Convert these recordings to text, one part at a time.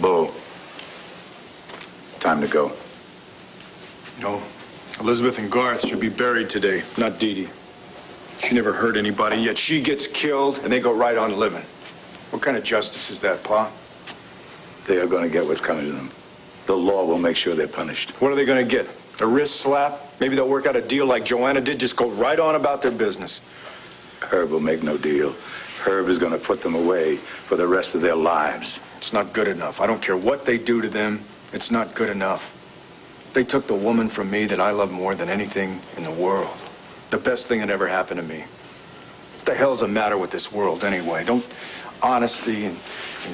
Bull. Time to go. No. Elizabeth and Garth should be buried today, not Didi. She never hurt anybody, yet she gets killed and they go right on living. What kind of justice is that, Pa? They are going to get what's coming to them. The law will make sure they're punished. What are they going to get? A wrist slap? Maybe they'll work out a deal like Joanna did, just go right on about their business. Herb will make no deal. Herb is going to put them away for the rest of their lives. It's not good enough. I don't care what they do to them. It's not good enough. They took the woman from me that I love more than anything in the world. The best thing that ever happened to me. What the hell's the matter with this world anyway? Don't honesty and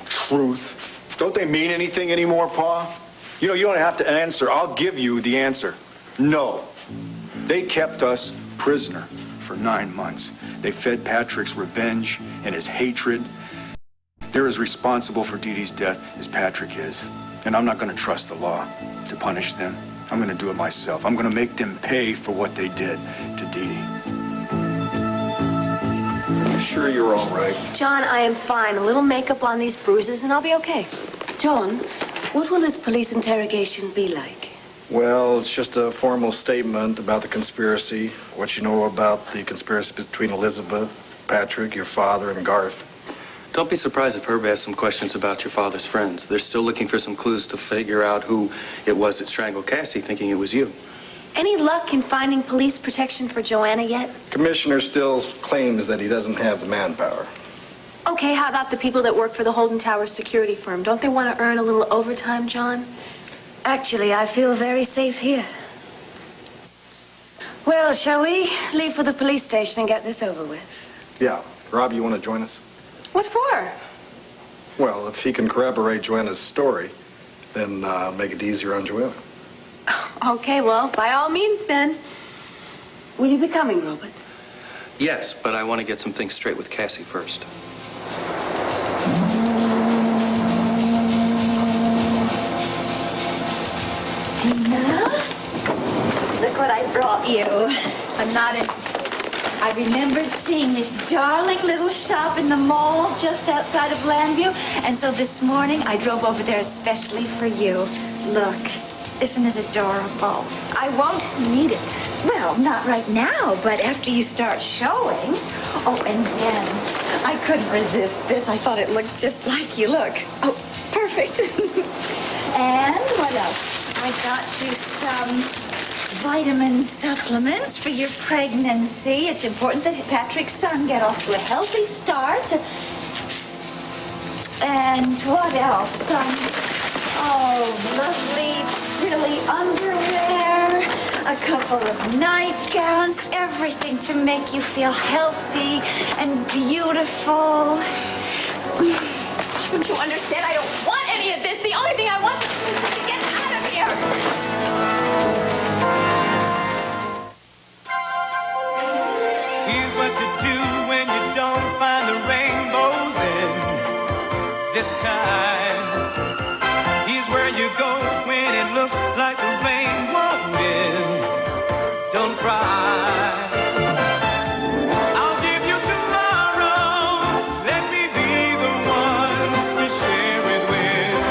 truth, don't they mean anything anymore, Pa? You know, you don't have to answer. I'll give you the answer. No. They kept us prisoner for 9 months. They fed Patrick's revenge and his hatred. They're as responsible for Didi's death as Patrick is. And I'm not going to trust the law to punish them. I'm going to do it myself. I'm going to make them pay for what they did to Didi. You sure you're all right? John, I am fine. A little makeup on these bruises and I'll be okay. John, what will this police interrogation be like? Well, it's just a formal statement about the conspiracy, what you know about the conspiracy between Elizabeth, Patrick, your father, and Garth. Don't be surprised if Herb has some questions about your father's friends. They're still looking for some clues to figure out who it was that strangled Cassie, thinking it was you. Any luck in finding police protection for Joanna yet? Commissioner Stills claims that he doesn't have the manpower. Okay, how about the people that work for the Holden Towers security firm? Don't they want to earn a little overtime, John? Actually, I feel very safe here. Well, shall we leave for the police station and get this over with? Yeah. Rob, you want to join us? What for? Well, if he can corroborate Joanna's story, then make it easier on Joanna. Okay, well, by all means then. Will you be coming, Robert? Yes, but I want to get some things straight with Cassie first. Tina, look what I brought you. I remembered seeing this darling little shop in the mall just outside of Landview, and so this morning I drove over there especially for you. Look, isn't it adorable? I won't need it. Well, not right now, but after you start showing. Oh, and then I couldn't resist this. I thought it looked just like you. Look. Oh, perfect. And what else? I got you some vitamin supplements for your pregnancy. It's important that Patrick's son get off to a healthy start. And what else? Lovely, frilly underwear, a couple of nightgowns, everything to make you feel healthy and beautiful. Don't you understand? I don't want any of this. The only thing I want is to get out of here. Here's what you do when you don't find the rainbows in this time. Here's where you go when it looks like the rain won't end. Don't cry. I'll give you tomorrow. Let me be the one to share it with.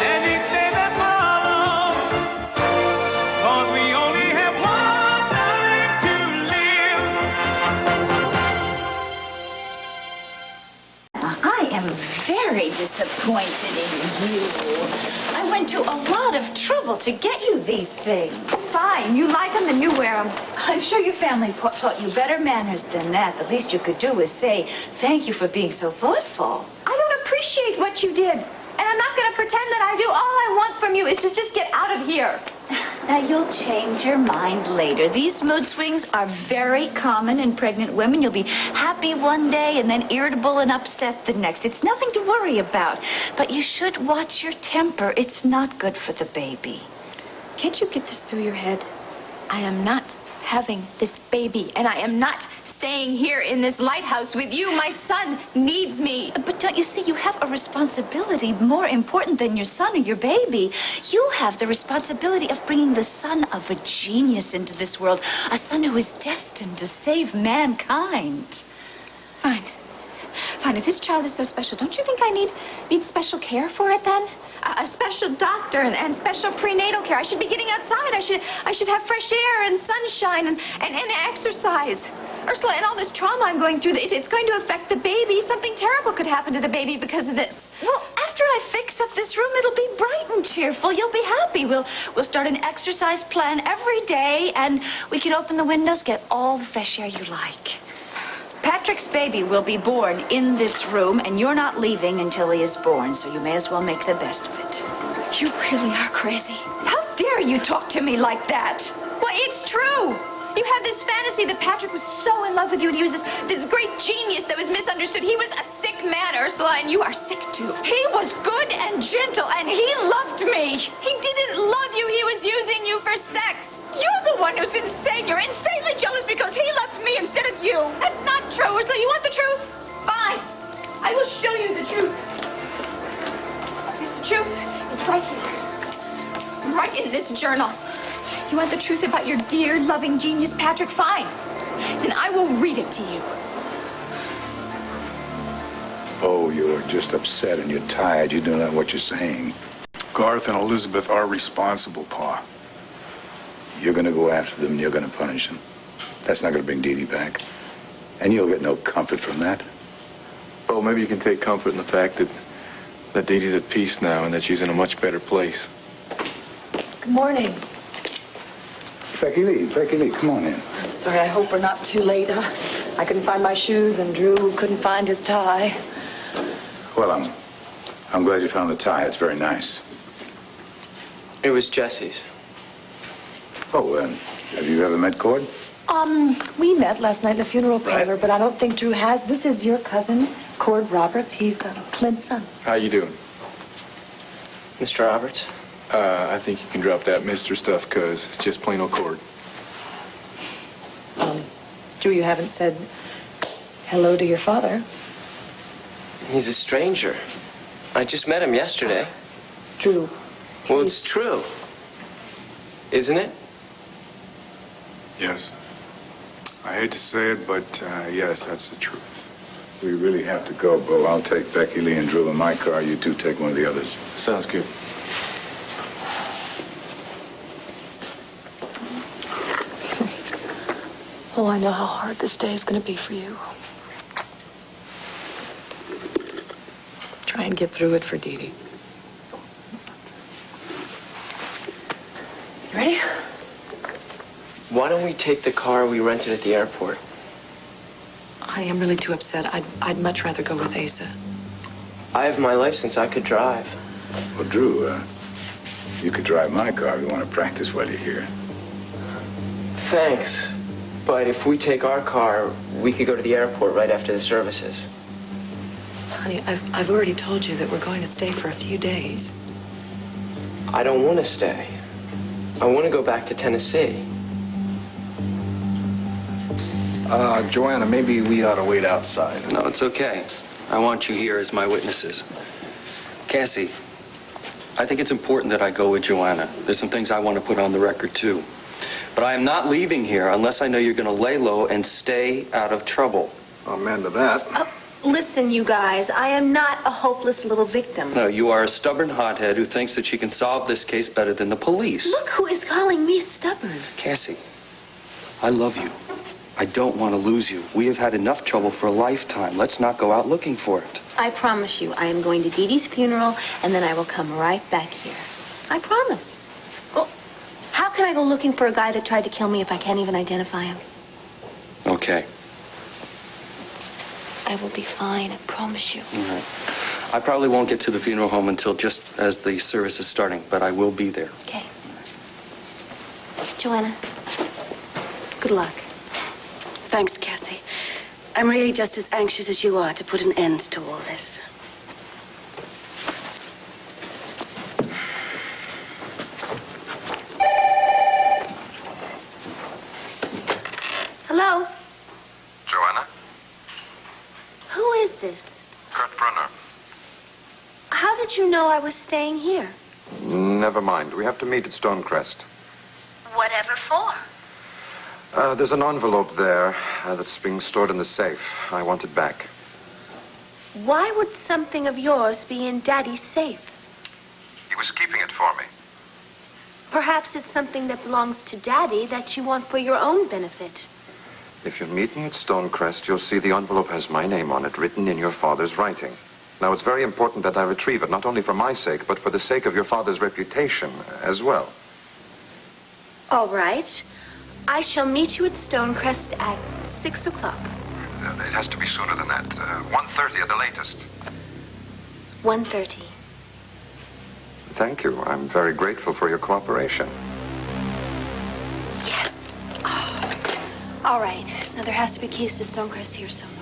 And each day that follows, 'cause we only have one life to live. I am very disappointed in you. I went to a lot of trouble to get you these things. Fine. You like them, then you wear them. I'm sure your family taught you better manners than that. The least you could do is say, thank you for being so thoughtful. I don't appreciate what you did. And I'm not going to pretend that I do. All I want from you is to just get out of here. Now, you'll change your mind later. These mood swings are very common in pregnant women. You'll be happy one day and then irritable and upset the next. It's nothing to worry about. But you should watch your temper. It's not good for the baby. Can't you get this through your head? I am not having this baby, and I am not staying here in this lighthouse with you. My son needs me. But don't you see, you have a responsibility more important than your son or your baby. You have the responsibility of bringing the son of a genius into this world, a son who is destined to save mankind. Fine. fine. If this child is so special, don't you think I need special care for it then? A special doctor and special prenatal care. I should be getting outside. I should have fresh air and sunshine and exercise. Ursula, and all this trauma I'm going through, it's going to affect the baby. Something terrible could happen to the baby because of this. Well, after I fix up this room, it'll be bright and cheerful. You'll be happy. We'll start an exercise plan every day, and we can open the windows, get all the fresh air you like. Patrick's baby will be born in this room, and you're not leaving until he is born, so you may as well make the best of it. You really are crazy. How dare you talk to me like that? Well, it's true. You have this fantasy that Patrick was so in love with you, and he was this great genius that was misunderstood. He was a sick man, Ursula, and you are sick too. He was good and gentle, and he loved me. He didn't love you. He was using you for sex. You're the one who's insane. You're insanely jealous because he loved me instead of you. That's not true, Ursula. You want the truth? Fine. I will show you the truth. The truth is right here. Right in this journal. You want the truth about your dear, loving genius, Patrick? Fine. Then I will read it to you. Oh, you're just upset and you're tired. You don't know what you're saying. Garth and Elizabeth are responsible, Pa. You're going to go after them and you're going to punish them. That's not going to bring Didi back. And you'll get no comfort from that. Well, maybe you can take comfort in the fact that Didi's at peace now and that she's in a much better place. Good morning. Becky Lee, come on in. I'm sorry, I hope we're not too late. I couldn't find my shoes, and Drew couldn't find his tie. Well, I'm glad you found the tie. It's very nice. It was Jesse's. Oh, have you ever met Cord? We met last night in the funeral parlor, but I don't think Drew has. This is your cousin, Cord Roberts. He's Clint's son. How you doing? Mr. Roberts? I think you can drop that Mr. stuff, cuz it's just plain old Cord. Drew, you haven't said hello to your father. He's a stranger. I just met him yesterday. Drew. Well, it's true. Isn't it? Yes. I hate to say it, but yes, that's the truth. We really have to go, Bo. I'll take Becky Lee and Drew in my car. You two take one of the others. Sounds good. Oh, I know how hard this day is going to be for you. Just try and get through it for Didi. You ready? Why don't we take the car we rented at the airport? I am really too upset. I'd much rather go with Asa. I have my license. I could drive. Well, Drew, you could drive my car if you want to practice while you're here. Thanks. But if we take our car, we could go to the airport right after the services. Honey, I've already told you that we're going to stay for a few days. I don't want to stay. I want to go back to Tennessee. Joanna, maybe we ought to wait outside. No, it's okay. I want you here as my witnesses. Cassie, I think it's important that I go with Joanna. There's some things I want to put on the record, too. But I am not leaving here unless I know you're going to lay low and stay out of trouble. Amen to that. Listen, you guys, I am not a hopeless little victim. No, you are a stubborn hothead who thinks that she can solve this case better than the police. Look who is calling me stubborn. Cassie, I love you. I don't want to lose you. We have had enough trouble for a lifetime. Let's not go out looking for it. I promise you, I am going to Didi's funeral, and then I will come right back here. I promise. Well, how can I go looking for a guy that tried to kill me if I can't even identify him? Okay. I will be fine, I promise you. All right. I probably won't get to the funeral home until just as the service is starting, but I will be there. Okay. Joanna, good luck. Thanks, Cassie. I'm really just as anxious as you are to put an end to all this. Hello? Joanna? Who is this? Kurt Brunner. How did you know I was staying here? Never mind. We have to meet at Stonecrest. Whatever for? There's an envelope there that's being stored in the safe. I want it back. Why would something of yours be in Daddy's safe? He was keeping it for me. Perhaps it's something that belongs to Daddy that you want for your own benefit. If you meet me at Stonecrest, you'll see the envelope has my name on it, written in your father's writing. Now, it's very important that I retrieve it, not only for my sake, but for the sake of your father's reputation as well. All right. I shall meet you at Stonecrest at 6 o'clock. It has to be sooner than that. 1:30 at the latest. 1:30. Thank you. I'm very grateful for your cooperation. Yes. Oh. All right. Now, there has to be keys to Stonecrest here somewhere.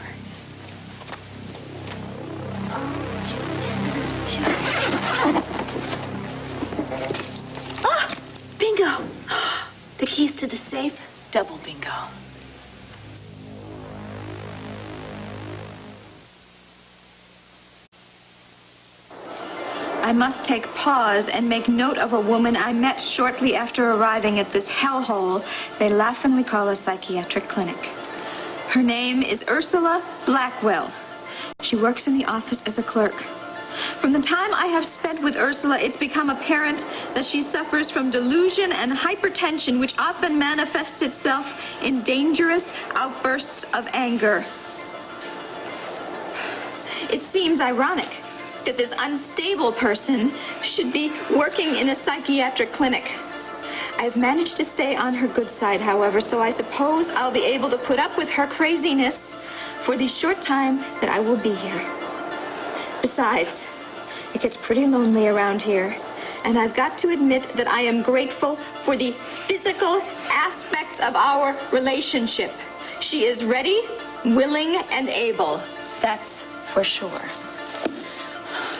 Ah! Bingo! The keys to the safe, double bingo. I must take pause and make note of a woman I met shortly after arriving at this hellhole they laughingly call a psychiatric clinic. Her name is Ursula Blackwell. She works in the office as a clerk. From the time I have spent with Ursula, it's become apparent that she suffers from delusion and hypertension, which often manifests itself in dangerous outbursts of anger. It seems ironic that this unstable person should be working in a psychiatric clinic. I've managed to stay on her good side, however, so I suppose I'll be able to put up with her craziness for the short time that I will be here. Besides, it gets pretty lonely around here, and I've got to admit that I am grateful for the physical aspects of our relationship. She is ready, willing, and able. That's for sure.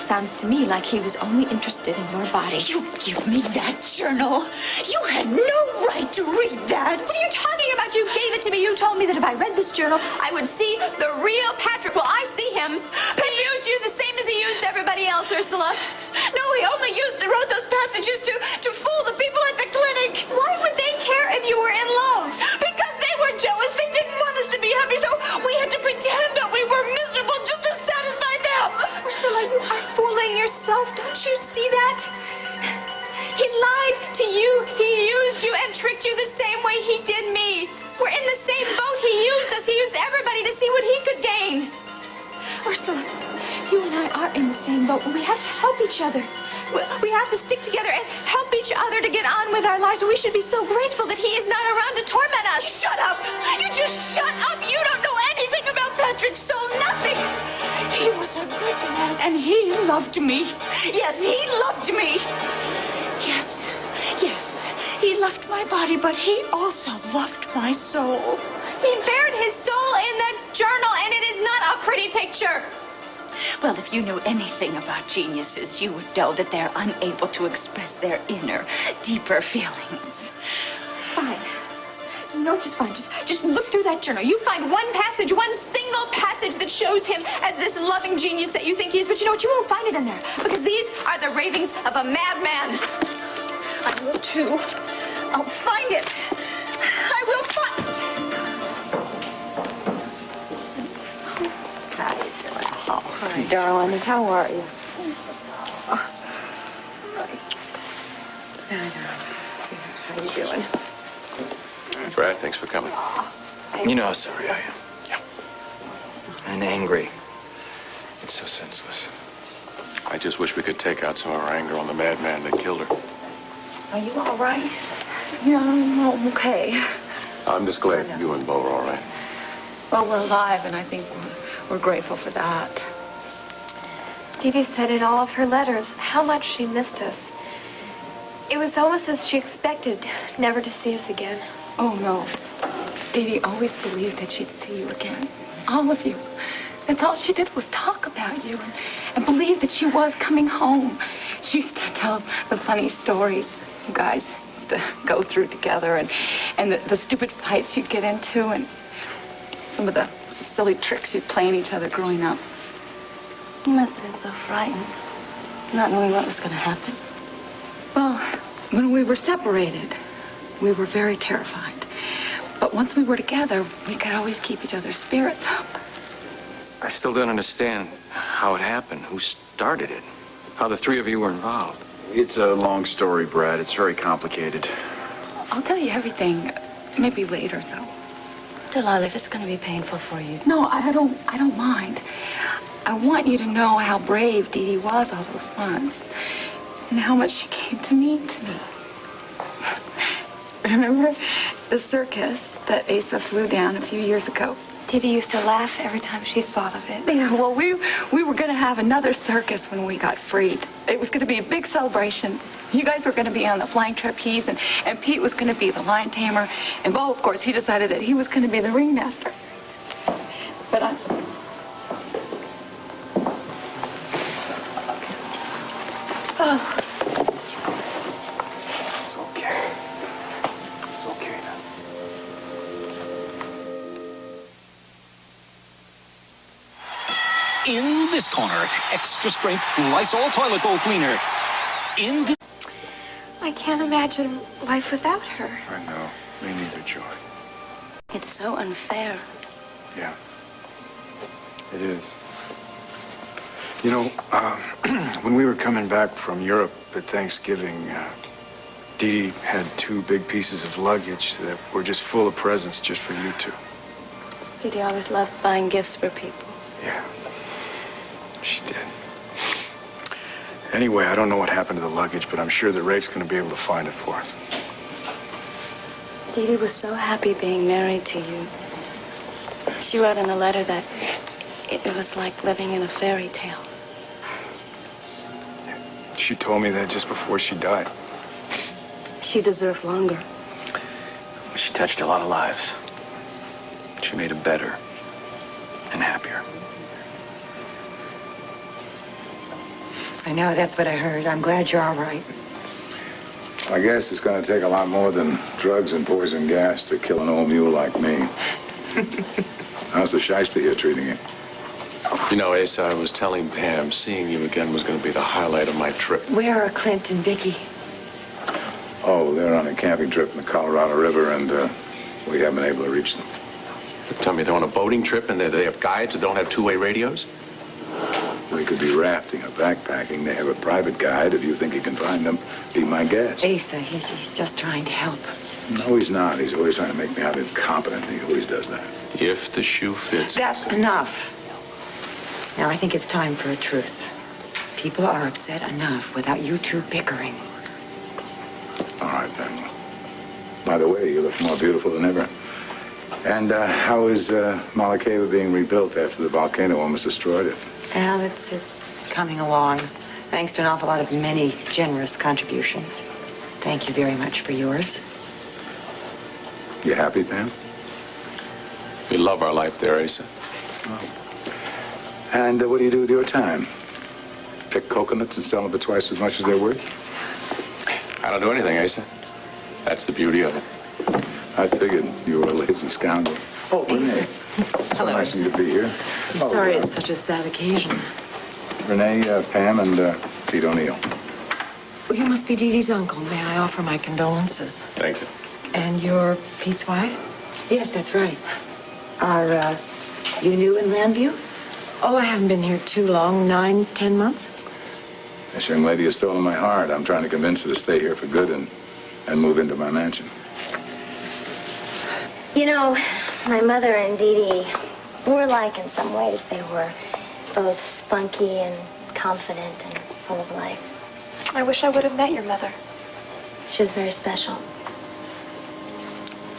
Sounds to me like he was only interested in your body. You give me that journal. You had no right to read that. What are you talking about? You gave it to me. You told me that if I read this journal, I would see the real Patrick. Well, I see him. He used you the same as he used everybody else, Ursula. No, he only wrote those passages to fool the people at the clinic. Why would they care if you were in love? Because they were jealous. They didn't want us to be happy, so we had to pretend that we were miserable just to satisfy them. Ursula, you are fooling yourself. Don't you see that? He lied to you. He used you and tricked you the same way he did me. We're in the same boat. He used us. He used everybody to see what he could gain. Ursula, you and I are in the same boat, and we have to help each other. We have to stick together and help each other to get on with our lives. We should be so grateful that he is not around to torment us. Shut up! You just shut up! You don't know anything about Patrick, so nothing! He was a good man, and he loved me. Yes, he loved me. Yes, he loved my body, but he also loved my soul. He bared his soul in that journal, and it is not a pretty picture. Well, if you knew anything about geniuses, you would know that they're unable to express their inner, deeper feelings. Fine. No, just fine. Just look through that journal. You find one passage, one single passage that shows him as this loving genius that you think he is. But you know what? You won't find it in there. Because these are the ravings of a madman. I will too. I'll find it. I will find... Hi, darling. How are you? How you doing? Brad, thanks for coming. You know how sorry I am. Yeah. And angry. It's so senseless. I just wish we could take out some of our anger on the madman that killed her. Are you all right? Yeah, I'm okay. I'm just glad you and Bo are all right. Well, we're alive, and I think we're grateful for that. Didi said in all of her letters how much she missed us. It was almost as she expected never to see us again. Oh, no. Didi always believed that she'd see you again. All of you. That's all she did was talk about you and believe that she was coming home. She used to tell the funny stories you guys used to go through together and the stupid fights you'd get into and some of the silly tricks you'd play on each other growing up. You must have been so frightened, not knowing what was going to happen. Well, when we were separated, we were very terrified. But once we were together, we could always keep each other's spirits up. I still don't understand how it happened, who started it, how the three of you were involved. It's a long story, Brad. It's very complicated. I'll tell you everything, maybe later, though. Delilah, if it's going to be painful for you. No, I don't mind. I want you to know how brave Didi was all those months and how much she came to mean to me. Remember the circus that Asa flew down a few years ago? Didi used to laugh every time she thought of it. Yeah, well, we were going to have another circus when we got freed. It was going to be a big celebration. You guys were going to be on the flying trapeze, and Pete was going to be the lion tamer, and Bo, of course, he decided that he was going to be the ringmaster. But oh. It's okay. It's okay now. In this corner, extra strength Lysol toilet bowl cleaner. In this... I can't imagine life without her. I know. Me neither, Joy. It's so unfair. Yeah. It is. You know, when we were coming back from Europe at Thanksgiving, Didi had 2 big pieces of luggage that were just full of presents just for you two. Didi always loved buying gifts for people. Yeah. She did. Anyway, I don't know what happened to the luggage, but I'm sure that Rafe's going to be able to find it for us. Didi was so happy being married to you. She wrote in a letter that it was like living in a fairy tale. She told me that just before she died. She deserved longer. She touched a lot of lives. She made them better and happier. I know, that's what I heard. I'm glad you're all right. I guess it's going to take a lot more than drugs and poison gas to kill an old mule like me. How's the shyster here treating you? You know, Asa, I was telling Pam, seeing you again was going to be the highlight of my trip. Where are Clint and Vicky? Oh, they're on a camping trip in the Colorado River, and we haven't been able to reach them. Tell me, they're on a boating trip and they have guides that don't have two-way radios? We could be rafting or backpacking. They have a private guide. If you think you can find them, be my guest. Asa, he's just trying to help. No, he's not. He's always trying to make me out incompetent. He always does that. If the shoe fits. That's enough. Now, I think it's time for a truce. People are upset enough without you two bickering. All right, then. By the way, you look more beautiful than ever. And how is Malakeva being rebuilt after the volcano almost destroyed it? Well, it's coming along, thanks to an awful lot of many generous contributions. Thank you very much for yours. You happy, Pam? We love our life there, Asa. Oh. And what do you do with your time? Pick coconuts and sell them for twice as much as they're worth? I don't do anything, Asa. That's the beauty of it. I figured you were a lazy scoundrel. Oh, Renee. So nice of you to be here. I'm sorry it's such a sad occasion. Renee, Pam, and Pete O'Neill. Well, you must be Didi's uncle. May I offer my condolences? Thank you. And you're Pete's wife? Yes, that's right. Are you new in Landview? Oh, I haven't been here too long, 9, 10 months. This young lady has stolen my heart. I'm trying to convince her to stay here for good and move into my mansion. You know, my mother and Didi were alike in some ways. They were both spunky and confident and full of life. I wish I would have met your mother. She was very special.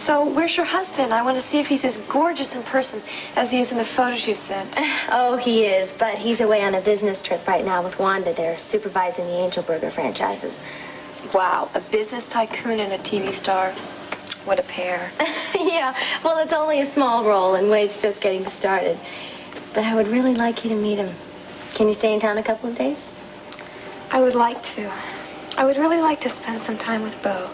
So, where's your husband? I want to see if he's as gorgeous in person as he is in the photos you sent. Oh, he is, but he's away on a business trip right now with Wanda. They're supervising the Angel Burger franchises. Wow, a business tycoon and a TV star. What a pair. Yeah, well, it's only a small role, and Wade's just getting started. But I would really like you to meet him. Can you stay in town a couple of days? I would like to. I would really like to spend some time with Bo.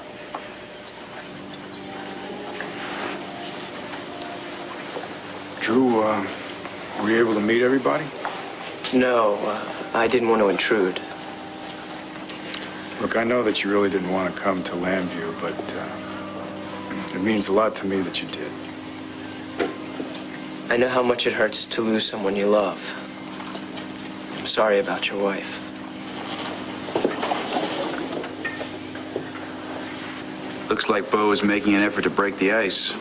Drew, were you able to meet everybody? No, I didn't want to intrude. Look, I know that you really didn't want to come to Landview, but it means a lot to me that you did. I know how much it hurts to lose someone you love. I'm sorry about your wife. Looks like Bo is making an effort to break the ice.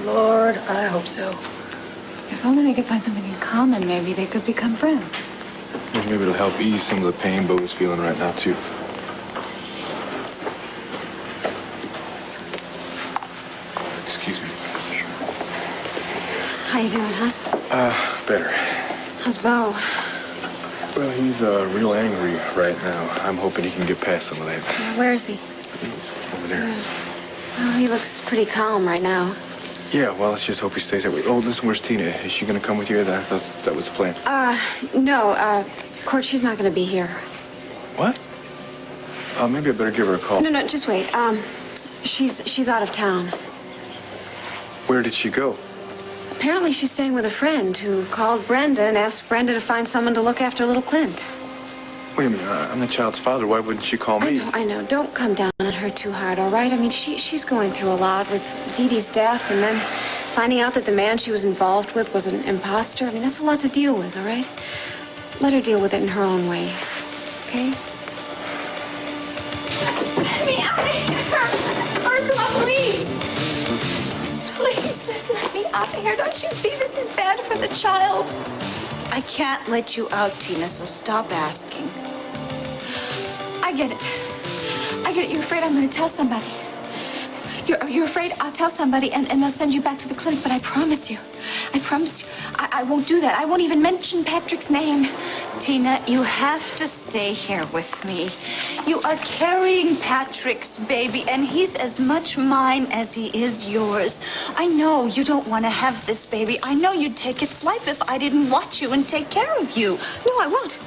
Lord, I hope so. If only they could find something in common, maybe they could become friends. Well, maybe it'll help ease some of the pain Bo is feeling right now, too. Excuse me. How you doing, huh? Better. How's Bo? Well, he's real angry right now. I'm hoping he can get past some of that. Where is he? Over there. Well, he looks pretty calm right now. Yeah, well, let's just hope he stays that way. Oh, listen, where's Tina? Is she going to come with you? I thought that was the plan. No, Court, she's not going to be here. What? Maybe I better give her a call. No, just wait. She's out of town. Where did she go? Apparently she's staying with a friend who called Brenda and asked Brenda to find someone to look after little Clint. Wait a minute, I'm the child's father. Why wouldn't she call me? I know. Don't come down on her too hard, all right? I mean, she's going through a lot with Didi's death and then finding out that the man she was involved with was an imposter. I mean, that's a lot to deal with, all right? Let her deal with it in her own way, okay? Let me out of here! Ursula, please! Please, just let me out of here. Don't you see this is bad for the child? I can't let you out, Tina, so stop asking. I get it. I get it. You're afraid I'm going to tell somebody. You're afraid I'll tell somebody and they'll send you back to the clinic, but I promise you, I won't do that. I won't even mention Patrick's name. Tina, you have to stay here with me. You are carrying Patrick's baby, and he's as much mine as he is yours. I know you don't want to have this baby. I know you'd take its life if I didn't watch you and take care of you. No, I won't.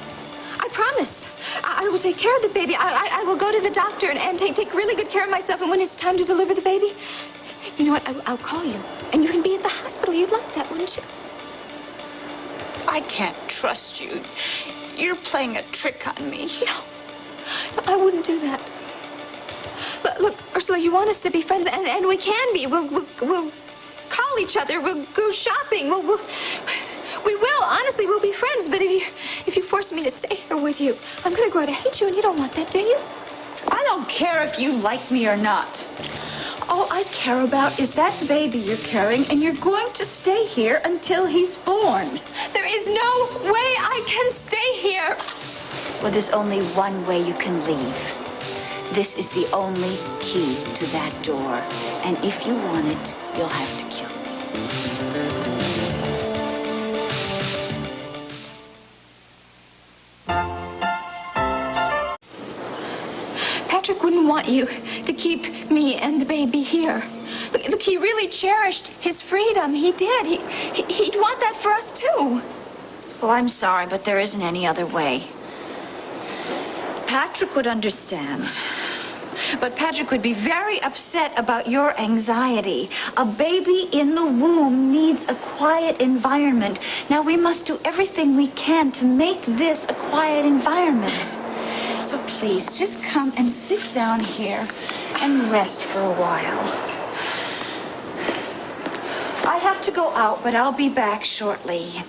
I promise. I will take care of the baby. I will go to the doctor and take really good care of myself. And when it's time to deliver the baby, you know what? I'll call you. And you can be at the hospital. You'd like that, wouldn't you? I can't trust you. You're playing a trick on me. No, I wouldn't do that. Look, Ursula, you want us to be friends, and we can be. We'll call each other. We'll go shopping. We will. Honestly, we'll be friends. But if you force me to stay here with you, I'm going to grow to hate you, and you don't want that, do you? I don't care if you like me or not. All I care about is that baby you're carrying, and you're going to stay here until he's born. There is no way I can stay here. Well, there's only one way you can leave. This is the only key to that door. And if you want it, you'll have to kill me. Patrick wouldn't want you to keep me and the baby here. Look, he really cherished his freedom. He did. He'd want that for us, too. Well, I'm sorry, but there isn't any other way. Patrick would understand. But Patrick would be very upset about your anxiety. A baby in the womb needs a quiet environment. Now, we must do everything we can to make this a quiet environment. So please, just come and sit down here and rest for a while. I have to go out, but I'll be back shortly.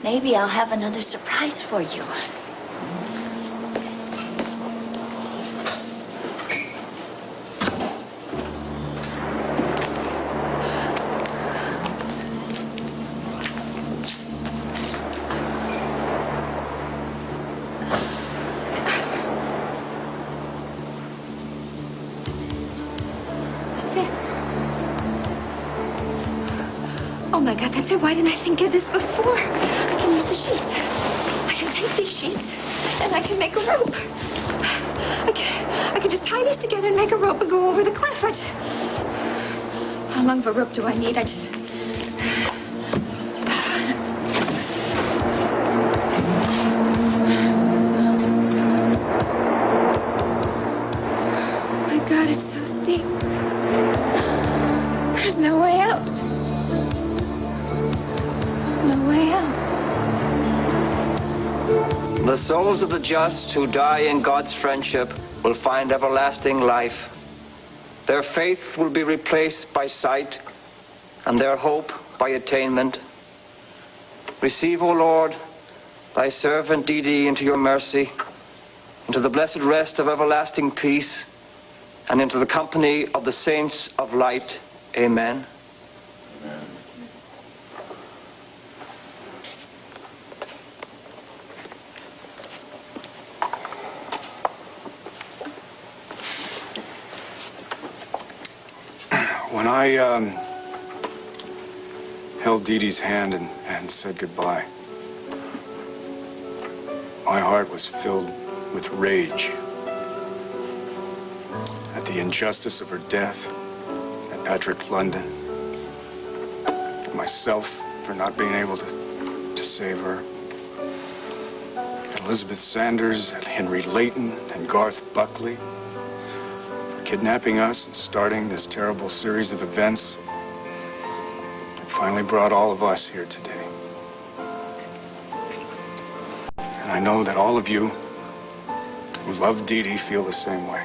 Maybe I'll have another surprise for you. Oh, my God, that's it. Why didn't I think of this before? I can use the sheets. I can take these sheets, and I can make a rope. I can just tie these together and make a rope and go over the cliff. How long of a rope do I need? My God, it's so steep. There's no way out. No way out. The souls of the just who die in God's friendship will find everlasting life. Their faith will be replaced by sight, and their hope by attainment. Receive, O Lord, thy servant Didi into your mercy, into the blessed rest of everlasting peace, and into the company of the saints of light. Amen. When I held Didi's hand and said goodbye, my heart was filled with rage at the injustice of her death, at Patrick London, at myself for not being able to save her, at Elizabeth Sanders, at Henry Layton and Garth Buckley, kidnapping us and starting this terrible series of events that finally brought all of us here today. And I know that all of you who love Didi feel the same way.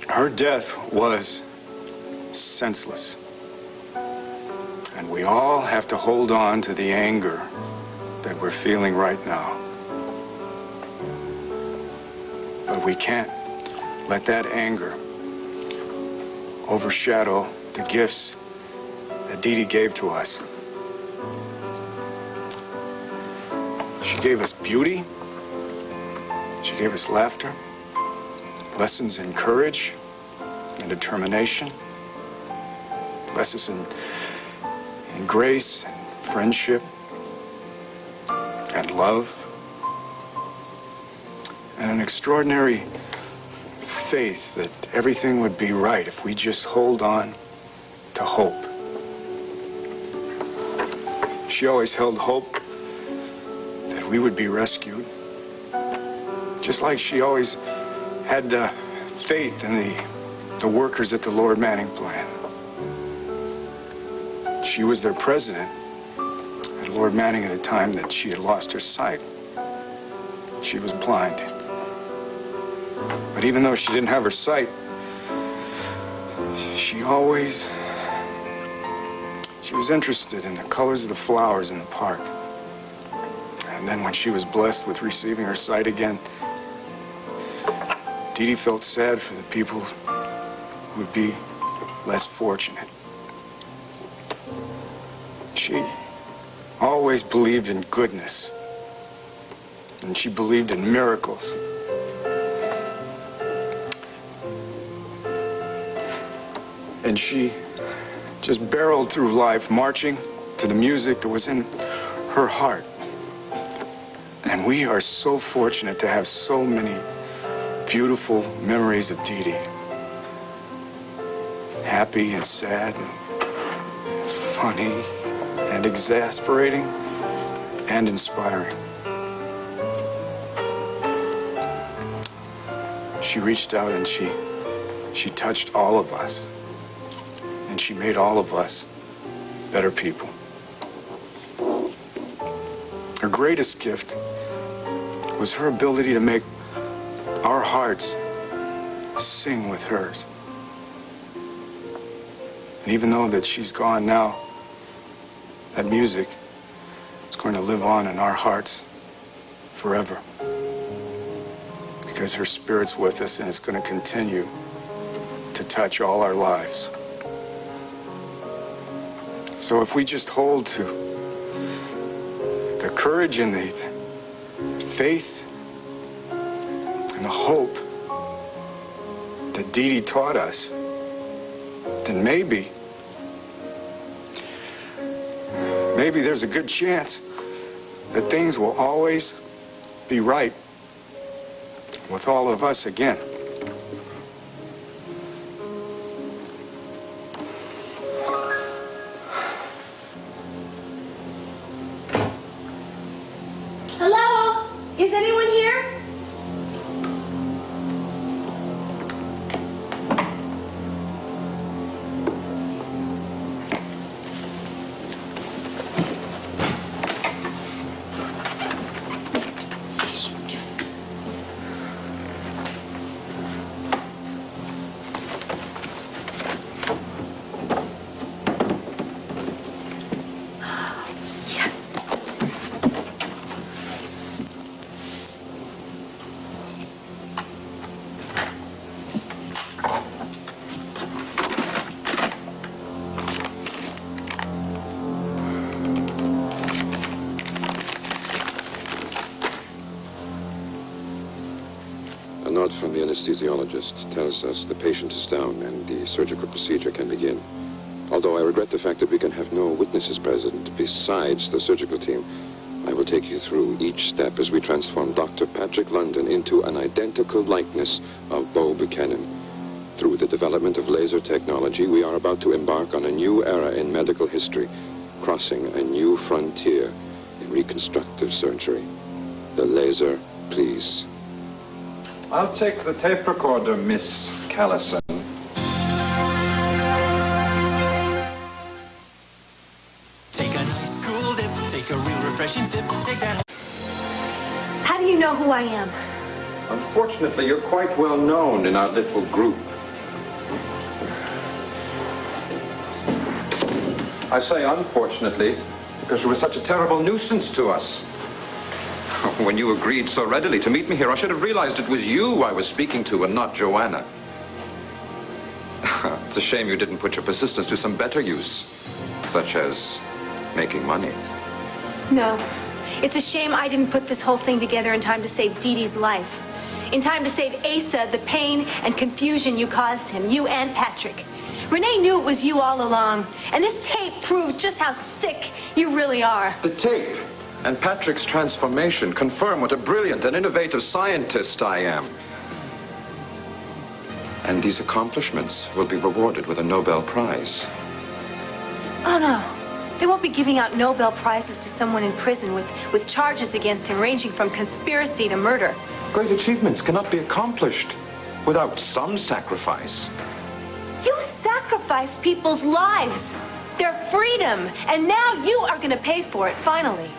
Her death was senseless. And we all have to hold on to the anger that we're feeling right now. But we can't let that anger overshadow the gifts that Didi gave to us. She gave us beauty. She gave us laughter, lessons in courage and determination, lessons in grace and friendship and love, and an extraordinary faith that everything would be right if we just hold on to hope. She always held hope that we would be rescued, just like she always had the faith in the workers at the Lord Manning plant. She was their president at Lord Manning at a time that she had lost her sight. She was blind. But even though she didn't have her sight, she was interested in the colors of the flowers in the park. And then when she was blessed with receiving her sight again, Didi felt sad for the people who would be less fortunate. She always believed in goodness, and she believed in miracles. And she just barreled through life, marching to the music that was in her heart. And we are so fortunate to have so many beautiful memories of Didi. Happy and sad, and funny and exasperating and inspiring. She reached out and she touched all of us. And she made all of us better people. Her greatest gift was her ability to make our hearts sing with hers. And even though that she's gone now, that music is going to live on in our hearts forever. Because her spirit's with us and it's going to continue to touch all our lives. So if we just hold to the courage and the faith and the hope that Didi taught us, then maybe there's a good chance that things will always be right with all of us again. Hello? Is anyone here? report from the anesthesiologist tells us the patient is down and the surgical procedure can begin. Although I regret the fact that we can have no witnesses present besides the surgical team, I will take you through each step as we transform Dr. Patrick London into an identical likeness of Bo Buchanan. Through the development of laser technology, we are about to embark on a new era in medical history, crossing a new frontier in reconstructive surgery. The laser, please. I'll take the tape recorder, Miss Callison. Take a nice cool dip, take a real refreshing sip, take that. How do you know who I am? Unfortunately, you're quite well known in our little group. I say unfortunately because you were such a terrible nuisance to us. When you agreed so readily to meet me here, I should have realized it was you I was speaking to and not Joanna. It's a shame you didn't put your persistence to some better use, such as making money. No. It's a shame I didn't put this whole thing together in time to save Didi's life. In time to save Asa the pain and confusion you caused him, you and Patrick. Renee knew it was you all along, and this tape proves just how sick you really are. The tape and Patrick's transformation confirm what a brilliant and innovative scientist I am. And these accomplishments will be rewarded with a Nobel Prize. Oh, no. They won't be giving out Nobel Prizes to someone in prison with charges against him ranging from conspiracy to murder. Great achievements cannot be accomplished without some sacrifice. You sacrificed people's lives, their freedom, and now you are going to pay for it, finally.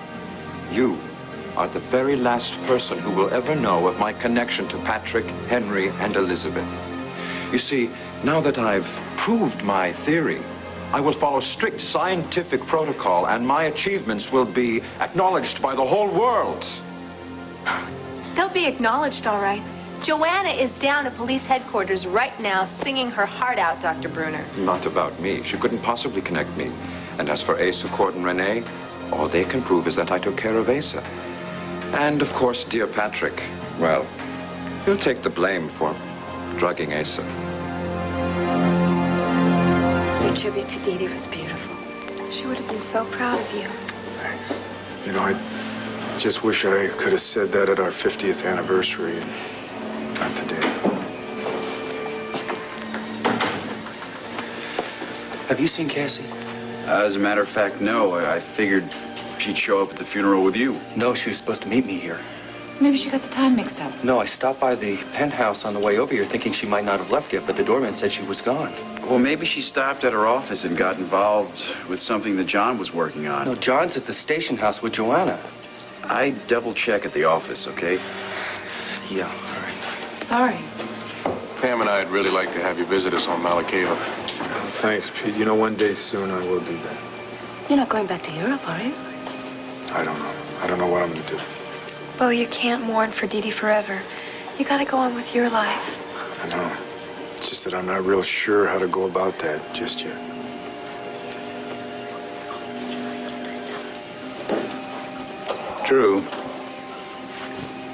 You are the very last person who will ever know of my connection to Patrick, Henry, and Elizabeth. You see, now that I've proved my theory, I will follow strict scientific protocol, and my achievements will be acknowledged by the whole world. They'll be acknowledged, all right. Joanna is down at police headquarters right now singing her heart out, Dr. Bruner. Not about me. She couldn't possibly connect me. And as for Asa, Court, and Renee, all they can prove is that I took care of Asa. And, of course, dear Patrick, well, he'll take the blame for drugging Asa. Your tribute to Didi was beautiful. She would have been so proud of you. Thanks. You know, I just wish I could have said that at our 50th anniversary, and not today. Have you seen Cassie? As a matter of fact, no. I figured she'd show up at the funeral with you. No, she was supposed to meet me here. Maybe she got the time mixed up. No, I stopped by the penthouse on the way over here thinking she might not have left yet, but the doorman said she was gone. Well, maybe she stopped at her office and got involved with something that John was working on. No, John's at the station house with Joanna. I double check at the office, okay? Yeah, all right. Sorry. Pam and I'd really like to have you visit us on Malakeva. Thanks, Pete. You know, one day soon I will do that. You're not going back to Europe, are you? I don't know. I don't know what I'm going to do. Bo, you can't mourn for Didi forever. You gotta go on with your life. I know. It's just that I'm not real sure how to go about that just yet. Drew,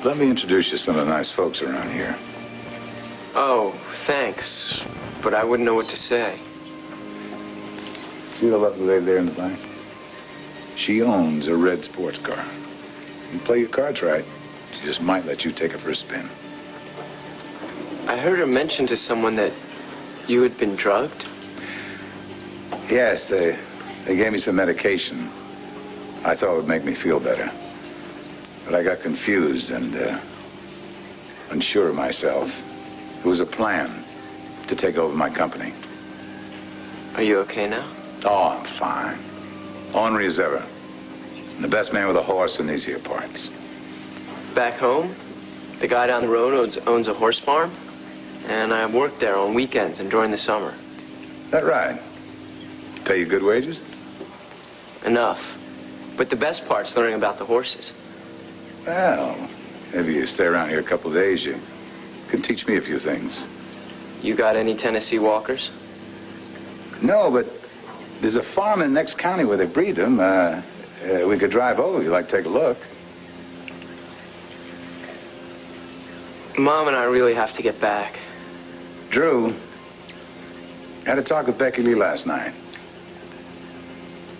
let me introduce you to some of the nice folks around here. Oh, thanks. But I wouldn't know what to say. See the lovely lady there in the back? She owns a red sports car. You play your cards right, she just might let you take her for a spin. I heard her mention to someone that you had been drugged. Yes, they gave me some medication. I thought it would make me feel better. But I got confused and unsure of myself. It was a plan to take over my company. Are you okay now? Oh, I'm fine. Ornery as ever. And the best man with a horse in these here parts. Back home, the guy down the road owns a horse farm, and I work there on weekends and during the summer. That right? Pay you good wages? Enough. But the best part's learning about the horses. Well, maybe you stay around here a couple of days, you can teach me a few things. You got any Tennessee walkers? No, but there's a farm in the next county where they breed them. We could drive over. You'd like to take a look? Mom and I really have to get back. Drew, had a talk with Becky Lee last night.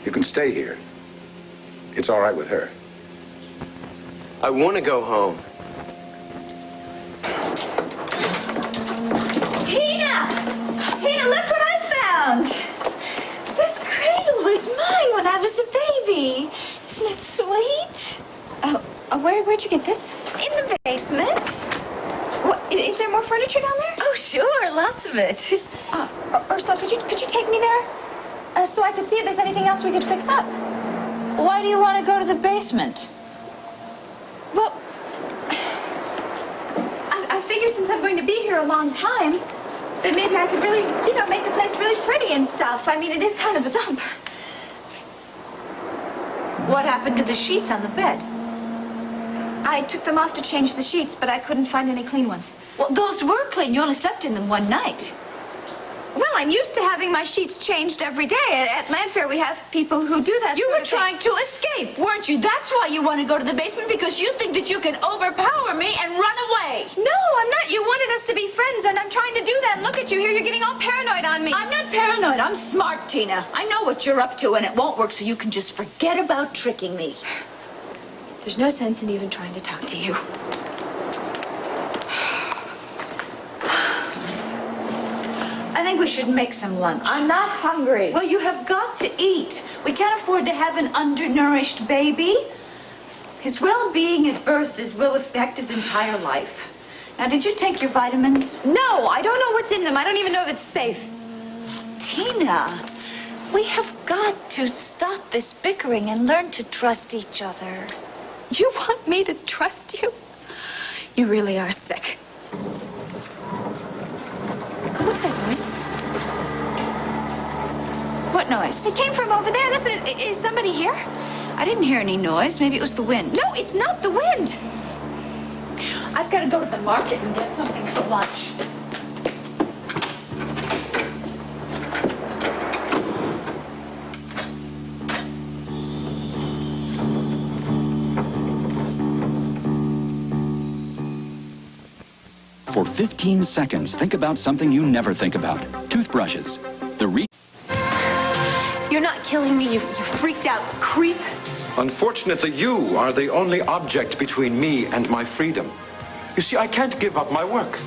You can stay here. It's all right with her. I want to go home. Tina! Tina, look what I found! This cradle was mine when I was a baby. Isn't it sweet? Where'd you get this? In the basement. What, is there more furniture down there? Oh, sure, lots of it. Ursula, could you take me there? So I could see if there's anything else we could fix up. Why do you want to go to the basement? Well, I figure since I'm going to be here a long time, that maybe I could really, make the place really pretty and stuff. I mean, it is kind of a dump. What happened to the sheets on the bed? I took them off to change the sheets, but I couldn't find any clean ones. Well, those were clean. You only slept in them one night. Well, I'm used to having my sheets changed every day. At Landfair, we have people who do that. You were trying to escape, weren't you? That's why you want to go to the basement, because you think that you can overpower me and run away. No, I'm not. You wanted us to be friends, and I'm trying to do that. And look at you here. You're getting all paranoid on me. I'm not paranoid. I'm smart, Tina. I know what you're up to, and it won't work, so you can just forget about tricking me. There's no sense in even trying to talk to you. I think we should make some lunch. I'm not hungry. Well, you have got to eat. We can't afford to have an undernourished baby. His well-being at birth will affect his entire life. Now, did you take your vitamins? No, I don't know what's in them. I don't even know if it's safe. Tina, we have got to stop this bickering and learn to trust each other. You want me to trust you? You really are sick. What's that noise? What noise? It came from over there. Is somebody here? I didn't hear any noise. Maybe it was the wind. No, it's not the wind. I've got to go to the market and get something for lunch. For 15 seconds, think about something you never think about. Toothbrushes. You're not killing me, you freaked out creep. Unfortunately, you are the only object between me and my freedom. You see, I can't give up my work.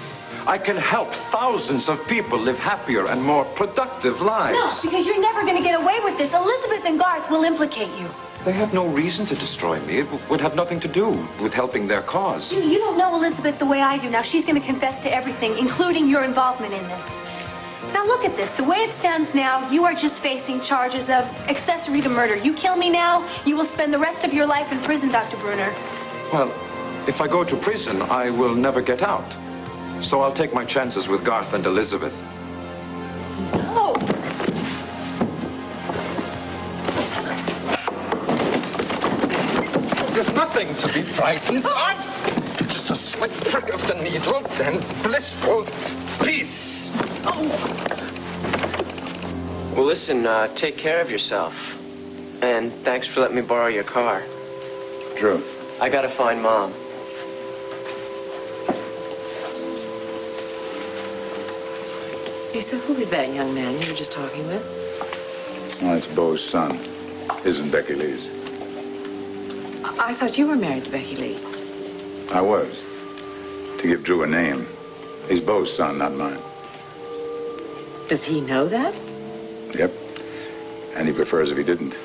I can help thousands of people live happier and more productive lives. No, because you're never going to get away with this. Elizabeth and Garth will implicate you. They have no reason to destroy me. It would have nothing to do with helping their cause. You don't know Elizabeth the way I do. Now, she's going to confess to everything, including your involvement in this. Now, look at this. The way it stands now, you are just facing charges of accessory to murder. You kill me now, you will spend the rest of your life in prison, Dr. Bruner. Well, if I go to prison, I will never get out. So I'll take my chances with Garth and Elizabeth. No! There's nothing to be frightened of. Just a slight prick of the needle, then blissful peace. Well, listen, take care of yourself. And thanks for letting me borrow your car. Drew. I gotta find Mom. Lisa, who is that young man you were just talking with? Well, it's Bo's son. Isn't Becky Lee's. I thought you were married to Becky Lee. I was. To give Drew a name. He's Bo's son, not mine. Does he know that? Yep. And he prefers if he didn't.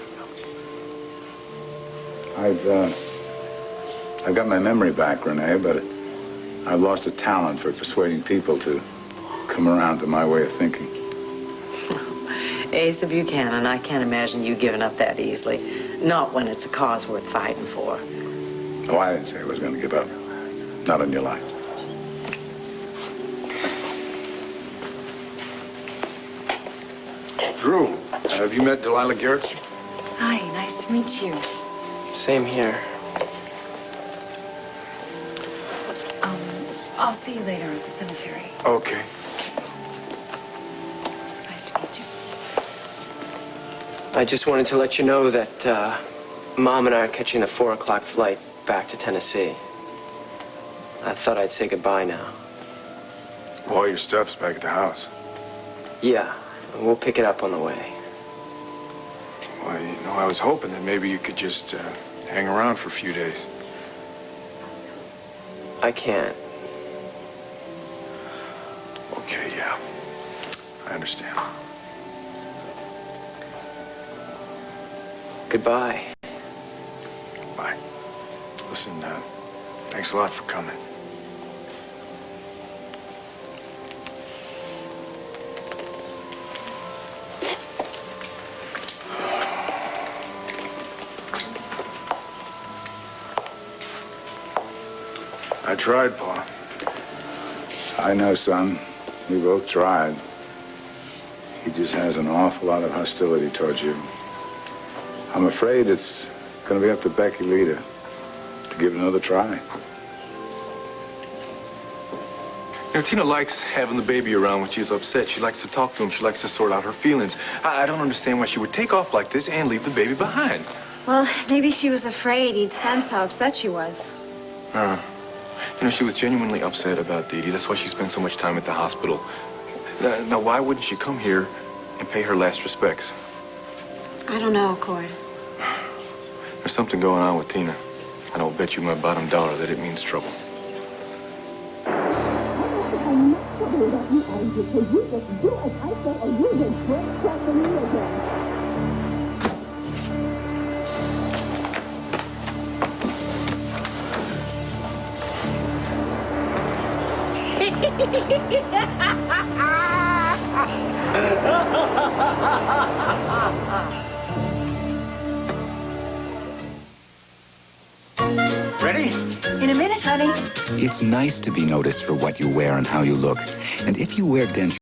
I've got my memory back, Renee, but I've lost a talent for persuading people to come around to my way of thinking. Asa Buchanan, I can't imagine you giving up that easily. Not when it's a cause worth fighting for. Oh, I didn't say I was going to give up. Not on your life. Drew, have you met Delilah Garrett? Hi, nice to meet you. Same here. I'll see you later at the cemetery. Okay. Nice to meet you. I just wanted to let you know that Mom and I are catching the 4 o'clock flight back to Tennessee. I thought I'd say goodbye now. Well, all your stuff's back at the house. Yeah, we'll pick it up on the way. Well, you know, I was hoping that maybe you could just hang around for a few days. I can't. Okay, yeah. I understand. Goodbye. Bye. Listen, thanks a lot for coming. I tried, Pa. I know, son. We both tried. He just has an awful lot of hostility towards you. I'm afraid it's going to be up to Becky Lee to give it another try. You know, Tina likes having the baby around when she's upset. She likes to talk to him. She likes to sort out her feelings. I don't understand why she would take off like this and leave the baby behind. Well, maybe she was afraid he'd sense how upset she was. You know, she was genuinely upset about Didi. That's why she spent so much time at the hospital. Now, why wouldn't she come here and pay her last respects? I don't know, Cord. There's something going on with Tina. And I'll bet you my bottom dollar that it means trouble. Ready? In a minute, honey. It's nice to be noticed for what you wear and how you look. And if you wear denture